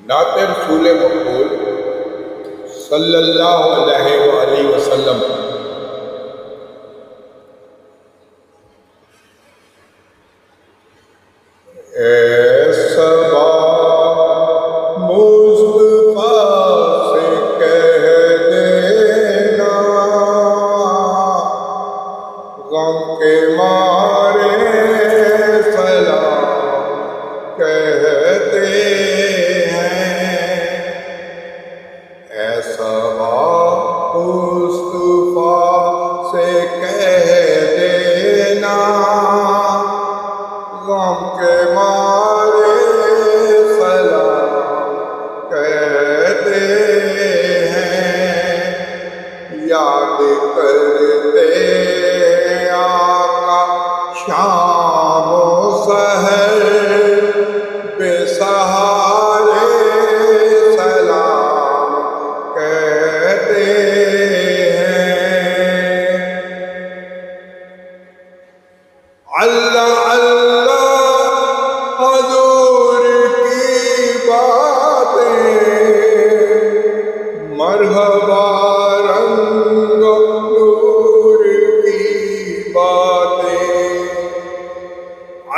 نعت رسول مقبول صلی اللہ علیہ وآلہ وسلم۔ اے صبا مصطفیٰ سے کہہ دینا، غم کے مارے سلام کہتے ہیں۔ اے صبا مصطفیٰ سے کہہ دینا، غم کے مارے سلام کہتے ہیں۔ یاد کرتے آقا شام و سحر، بے سہارے سلام کہتے ہیں۔ اللہ اللہ حضور کی باتیں، مرحبا رنگ نور کی باتیں۔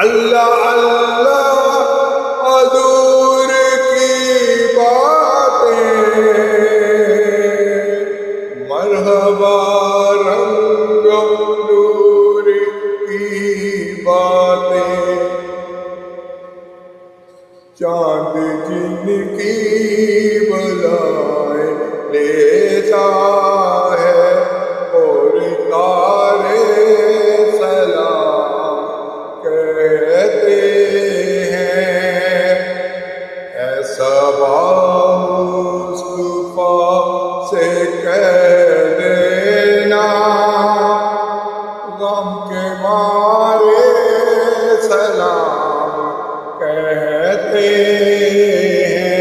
اللہ اللہ حضور کی باتیں، مرحبا رنگ نور کی باتیں۔ چاند جن کی بلائیں لیتا ہے، اور تارے سلام کہتے ہیں۔ اے صبا مصطفیٰ سے کہہ دینا، غم کے مارے سلام کہتے ہیں۔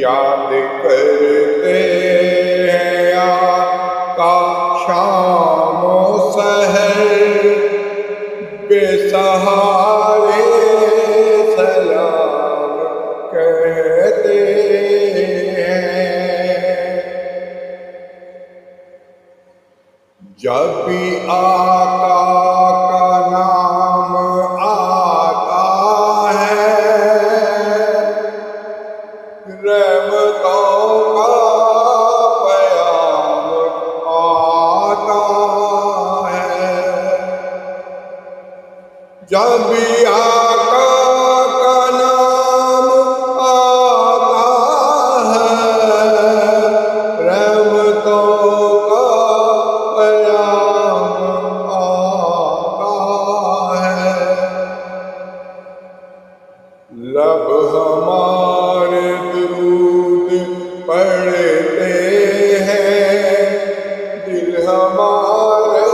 یاد کرتے ہیں آقا شام و سحر، بے سہارے سلام کہتے ہیں۔ جب بھی آقا کا نام آتا ہے، رحمتوں کا پیام آتا ہے۔ جب بھی آقا کا نام آتا ہے، رحمتوں کا پیام آتا ہے۔ لب ہمارے درود پڑھتے ہیں، دل ہمارے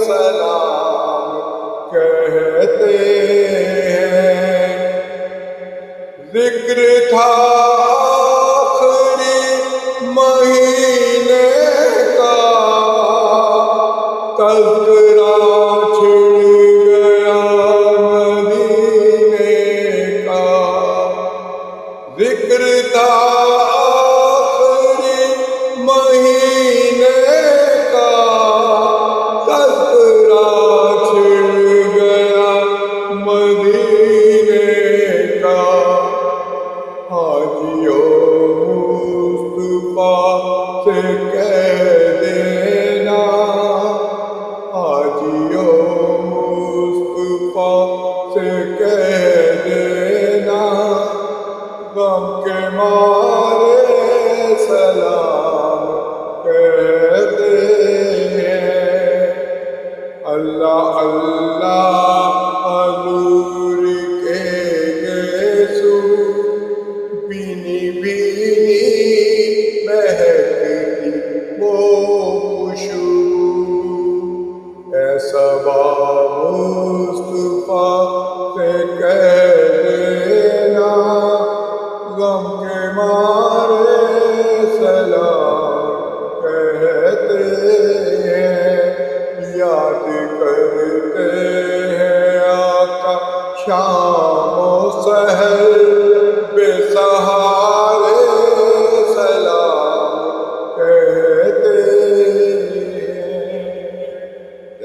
سلام کہتے ہیں۔ ذکر تھا آخری مہینے کا، تذکرہ چھڑ گیا مدینے کا۔ ذکر تھا آخری مہینے کا، تذکرہ چھڑ گیا مدینے کا۔ حاجیوں مصطفیٰ سے کہہ دینا، حاجیوں مصطفیٰ سے کہہ دینا، غم کے مارے سلام کہتے ہیں۔ اللہ اللہ حضور کے گیسو، بینی بینی مہکتی وہ خوشبو۔ اے صبا مصطفیٰ سے کہہ دینا، غم کے مارے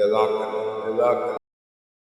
جزاک اللہ